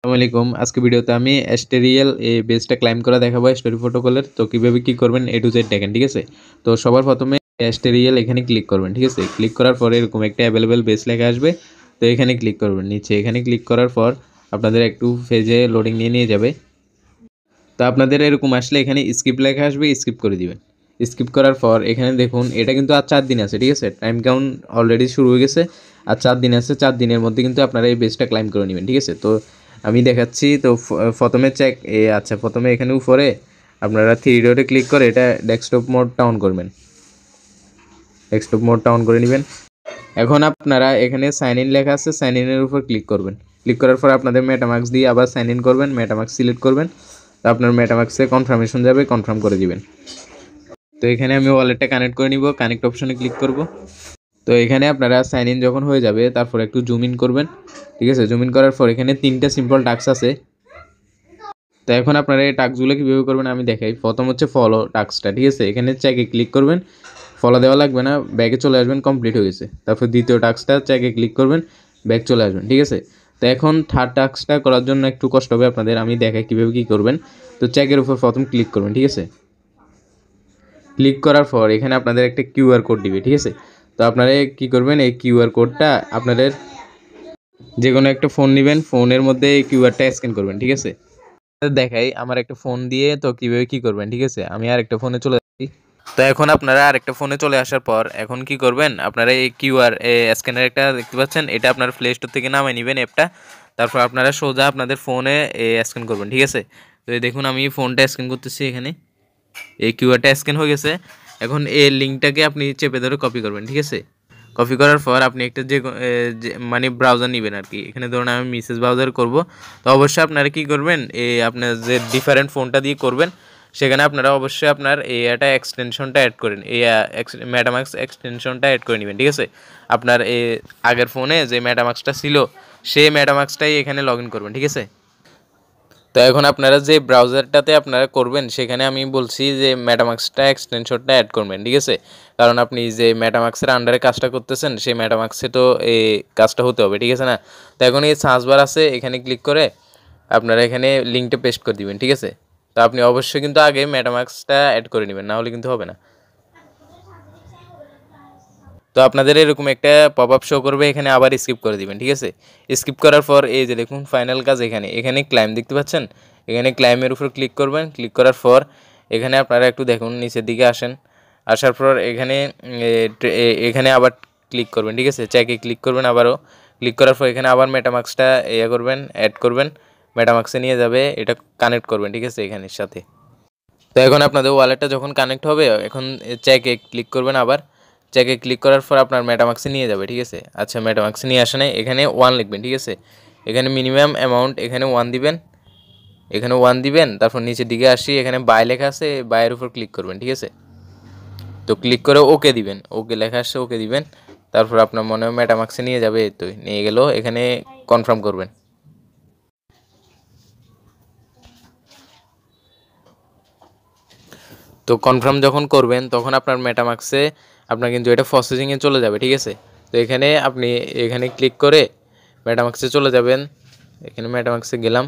আসসালামু আলাইকুম। আজকে ভিডিওতে আমি এস্টেরিয়াল এই বেসটা ক্লাইম করা দেখাবো স্টোরি প্রোটোকলের। তো কিভাবে কি করবেন এ টু জেড দেখেন, ঠিক আছে? তো সবার প্রথমে এস্টেরিয়াল এখানে ক্লিক করবেন, ঠিক আছে? ক্লিক করার পরে এরকম একটা অ্যাভেলেবেল বেস লেখা আসবে। তো এখানে ক্লিক করবেন, নিচে এখানে ক্লিক করার পর আপনাদের একটু পেজে লোডিং নিয়ে যাবে। তো আপনাদের এরকম আসলে এখানে স্কিপ লেখা আসবে, স্কিপ করে দিবেন। স্কিপ করার পর এখানে দেখুন এটা কিন্তু আর 4 দিন আছে, ঠিক আছে? টাইম কাউন্ট অলরেডি শুরু হয়ে গেছে। আর 4 দিন আছে, 4 দিনের মধ্যে কিন্তু আপনারা এই বেসটা ক্লাইম করে নেবেন, ঠিক আছে? তো আমি দেখাচ্ছি। তো প্রথমে আচ্ছা, প্রথমে এখানে উপরে আপনারা থ্রি ডটে ক্লিক করে এটা ডেস্কটপ মোডটা অন করবেন। ডেস্কটপ মোডটা অন করে নেবেন। এখন আপনারা এখানে সাইন ইন লেখা আছে, সাইন ইনের উপর ক্লিক করবেন। ক্লিক করার পর আপনাদের মেটামাক্স দিয়ে আবার সাইন ইন করবেন, মেটামাক্স সিলেক্ট করবেন। তো আপনার মেটামাক্সে কনফার্মেশন যাবে, কনফার্ম করে দিবেন। তো এখানে আমি ওয়ালেটটা কানেক্ট করে নিব, কানেক্ট অপশনে ক্লিক করব। তো এখানে আপনারা সাইন ইন যখন হয়ে যাবে তারপর একটু জুম ইন করবেন, ঠিক আছে? জুম ইন করার পর এখানে 3টা সিম্পল টাস্ক আছে। তো এখন আপনারা এই টাস্কগুলো কীভাবে করবেন আমি দেখাই। প্রথম হচ্ছে ফলো টাস্কটা, ঠিক আছে? এখানে চেকে ক্লিক করবেন, ফলো দেওয়া লাগবে না, ব্যাগে চলে আসবেন, কমপ্লিট হয়ে গেছে। তারপর দ্বিতীয় টাস্কটা চেকে ক্লিক করবেন, ব্যাগ চলে আসবেন, ঠিক আছে? তো এখন থার্ড টাস্কটা করার জন্য একটু কষ্ট হবে আপনাদের, আমি দেখাই কীভাবে কী করবেন। তো চেকের উপর প্রথম ক্লিক করবেন, ঠিক আছে? ক্লিক করার পর এখানে আপনাদের একটা কিউআর কোড দিবে, ঠিক আছে? তো আপনারা কী করবেন, এই কিউআর কোডটা আপনাদের যে কোনো একটা ফোন নেবেন, ফোনের মধ্যে এই কিউআরটা স্ক্যান করবেন, ঠিক আছে? দেখাই আমার একটা ফোন দিয়ে তো কীভাবে কী করবেন, ঠিক আছে? আমি আরেকটা ফোনে চলে যাচ্ছি। তো এখন আপনারা আরেকটা ফোনে চলে আসার পর এখন কি করবেন, আপনারা এই কিউআর স্ক্যানার একটা দেখতে পাচ্ছেন, এটা আপনার প্লে স্টোর থেকে নামিয়ে নেবেন অ্যাপটা। তারপর আপনারা সোজা আপনাদের ফোনে স্ক্যান করবেন, ঠিক আছে? তো এই দেখুন আমি ফোনটা স্ক্যান করতেছি, এখানে এই কিউআরটা স্ক্যান হয়ে গেছে। এখন এই লিঙ্কটাকে আপনি চেপে ধরে কপি করবেন, ঠিক আছে? কপি করার পর আপনি একটা মানে ব্রাউজার নেবেন আর কি। এখানে ধরুন আমি মিসেস ব্রাউজার করব। তো অবশ্যই আপনারা কী করবেন, আপনার যে ডিফারেন্ট ফোনটা দিয়ে করবেন সেখানে আপনারা অবশ্যই আপনার এটা এক্সটেনশনটা অ্যাড করেন, মেটামাক্স এক্সটেনশনটা অ্যাড করে নেবেন, ঠিক আছে? আপনার আগের ফোনে যে মেটামাক্সটা ছিল সেই মেটামাক্সটাই এখানে লগ ইন করবেন, ঠিক আছে? তো এখন আপনারা যে ব্রাউজারটাতে আপনারা করবেন সেখানে আমি বলছি যে মেটামাক্সটা এক্সটেনশনটা অ্যাড করবেন, ঠিক আছে? কারণ আপনি যে মেটামাক্সের আন্ডারে কাজটা করতেছেন সেই মেটামাক্সে তো এই কাজটা হতে হবে, ঠিক আছে না? তো এখন এই সার্চ বার আছে, এখানে ক্লিক করে আপনারা এখানে লিঙ্কটা পেস্ট করে দিবেন, ঠিক আছে? তো আপনি অবশ্যই কিন্তু আগে মেটামাক্সটা অ্যাড করে নেবেন, না হলে কিন্তু হবে না। তো আপনাদের এরকম একটা পপ আপ শো করবে, এখানে আবার স্কিপ করে দিবেন, ঠিক আছে? স্কিপ করার পর এই যে দেখুন ফাইনাল কাজ, এখানে এখানে ক্লাইম দেখতে পাচ্ছেন, এখানে ক্লাইমের উপর ক্লিক করবেন। ক্লিক করার পর এখানে আপনারা একটু দেখুন নিচের দিকে আসেন, আসার পর এখানে এখানে আবার ক্লিক করবেন, ঠিক আছে? চেকে ক্লিক করবেন আবারও। ক্লিক করার পর এখানে আবার মেটামাক্সটা করবেন, অ্যাড করবেন, মেটামাক্সে নিয়ে যাবে, এটা কানেক্ট করবেন, ঠিক আছে? এখানের সাথে। তো এখন আপনাদের ওয়ালেটটা যখন কানেক্ট হবে এখন চেকে ক্লিক করবেন আবার। চেকে ক্লিক করার পর আপনার মেটামাক্সে নিয়ে যাবে, ঠিক আছে? আচ্ছা, মেটামাক্সে নিয়ে আসে নাই, এখানে 1 লিখবেন, ঠিক আছে? এখানে মিনিমাম অ্যামাউন্ট এখানে 1 দিবেন, এখানে 1 দিবেন। তারপর নিচের দিকে আসি, এখানে বাই লেখা আছে, বাইয়ের উপর ক্লিক করবেন, ঠিক আছে? তো ক্লিক করে ওকে দিবেন, ওকে লেখা আসছে, ওকে দিবেন। তারপর আপনার মনে হয় মেটামাক্সে নিয়ে যাবে, এই তো নিয়ে গেল। এখানে কনফার্ম করবেন। তো কনফার্ম যখন করবেন তখন আপনার মেটামাক্সে আপনার কিন্তু এটা প্রসেসিংয়ে চলে যাবে, ঠিক আছে? তো এখানে আপনি এখানে ক্লিক করে মেটামাক্সে চলে যাবেন। এখানে মেটামাক্সে গেলাম,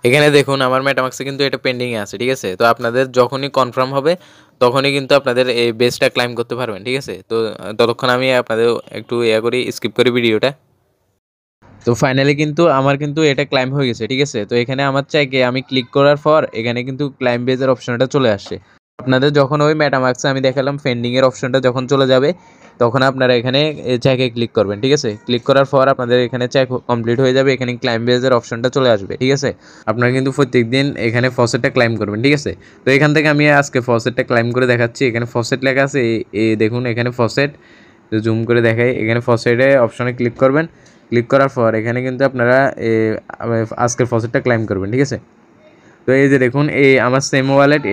এখানে দেখুন আমার মেটামাক্সে কিন্তু এটা পেন্ডিংয়ে আছে, ঠিক আছে? তো আপনাদের যখনই কনফার্ম হবে তখনই কিন্তু আপনাদের এই বেসটা ক্লাইম করতে পারবেন, ঠিক আছে? তো ততক্ষণ আমি আপনাদের একটু করি, স্কিপ করি ভিডিওটা। তো ফাইনালি কিন্তু আমার কিন্তু এটা ক্লাইম হয়ে গেছে, ঠিক আছে? তো এখানে আমার চাইকে আমি ক্লিক করার পর এখানে কিন্তু ক্লাইম বেজের অপশনটা চলে আসছে। আপনাদের যখন ওই মেটামাক্সে আমি দেখালাম পেন্ডিংয়ের অপশনটা যখন চলে যাবে তখন আপনারা এখানে চেকে ক্লিক করবেন, ঠিক আছে? ক্লিক করার পর আপনাদের এখানে চেক কমপ্লিট হয়ে যাবে, এখানে ক্লাইম বেজের অপশনটা চলে আসবে, ঠিক আছে? আপনারা কিন্তু প্রত্যেকদিন এখানে ফসেটটা ক্লাইম করবেন, ঠিক আছে? তো এখান থেকে আমি আজকে ফসেটটা ক্লাইম করে দেখাচ্ছি। এখানে ফসেট লেখা আছে, এই দেখুন এখানে ফসেট, জুম করে দেখাই। এখানে ফসেটে অপশনে ক্লিক করবেন। ক্লিক করার পর এখানে কিন্তু আপনারা আজকের ফসেটটা ক্লাইম করবেন, ঠিক আছে? তো এই যে দেখুন আমার সেম ওয়ালেট,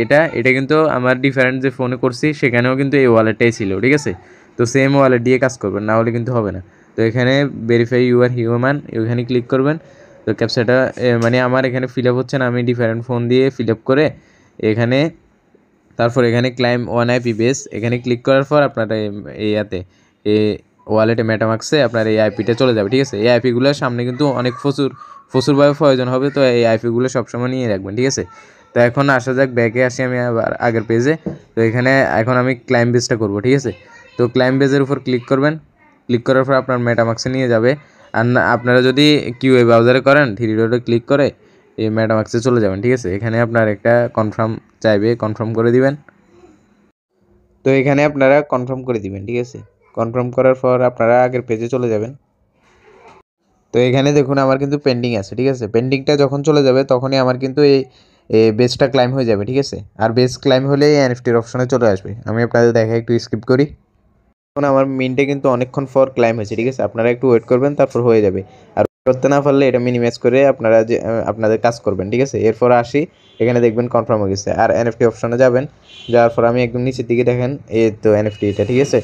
এটা কিন্তু আমার ডিফারেন্ট যে ফোনে করছি সেখানেও কিন্তু এই ওয়ালেটটাই ছিল, ঠিক আছে? তো সেম ওয়ালেট দিয়ে কাজ করবেন, না হলে কিন্তু হবে না। তো এখানে ভেরিফাই ইউ আর হিউম্যান, এখানে ক্লিক করবেন। তো ক্যাপচাটা মানে আমার এখানে ফিল আপ হচ্ছে না, আমি ডিফারেন্ট ফোন দিয়ে ফিল আপ করে এখানে, তারপর এখানে ক্লাইম 1 IP বেস, এখানে ক্লিক করার পর আপনারা এই ওয়ালেটে মেটামাক্সে আপনার এই আইপিটা চলে যাবে, ঠিক আছে? এই আইপিগুলোর সামনে কিন্তু অনেক প্রচুর প্রচুরভাবে প্রয়োজন হবে। তো এই আইপিগুলো সবসময় নিয়ে রাখবেন, ঠিক আছে। তো এখন আসা যাক, ব্যাকে আসি আমি আবার আগের পেজে। তো এখানে এখন আমি ক্লাইম বেসটা করবো, ঠিক আছে। তো ক্লাইম বেজের উপর ক্লিক করবেন। ক্লিক করার পর আপনার মেটামাক্সে নিয়ে যাবে। আর আপনারা যদি কিউএ ব্রাউজারে করেন, থ্রি ডটে ক্লিক করে এই মেটামাক্সে চলে যাবেন, ঠিক আছে। এখানে আপনার একটা কনফার্ম চাইবে, কনফার্ম করে দিবেন। তো এখানে আপনারা কনফার্ম করে দিবেন, ঠিক আছে। কনফার্ম করার পর আপনারা আগের পেজে চলে যাবেন। তো এখানে দেখুন আমার কিন্তু পেন্ডিং আছে, ঠিক আছে। পেন্ডিংটা যখন চলে যাবে তখনই আমার কিন্তু এই বেসটা ক্লাইম হয়ে যাবে, ঠিক আছে। আর বেস ক্লাইম হলে এই এনএফটির অপশনে চলে আসবে। আমি আপনাদের দেখাই, একটু স্কিপ করি। এখন আমার মিনটে কিন্তু অনেকক্ষণ পর ক্লাইম হয়েছে, ঠিক আছে। আপনারা একটু ওয়েট করবেন, তারপর হয়ে যাবে। আর করতে না পারলে এটা মিনিমাইজ করে আপনারা যে আপনাদের কাজ করবেন, ঠিক আছে। এরপর আসি, এখানে দেখবেন কনফার্ম হয়ে গেছে। আর এনএফটি অপশনে যাবেন, যাওয়ার পর আমি একদম নিচের দিকে দেখেন এই তো এনএফটি, এটা ঠিক আছে।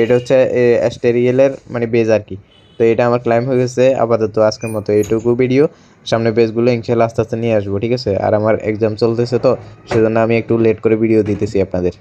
এটা হচ্ছে অ্যাস্টেরিয়েলের মানে বেজ আর কি। তো এটা আমার ক্লাইম হয়ে গেছে। আপাতত আজকের মতো এইটুকু ভিডিও। সামনে পেজগুলো ইনশাল্লাহ আস্তে আস্তে নিয়ে আসবো, ঠিক আছে। আর আমার এক্সাম চলতেছে, তো সেজন্য আমি একটু লেট করে ভিডিও দিতেছি আপনাদের।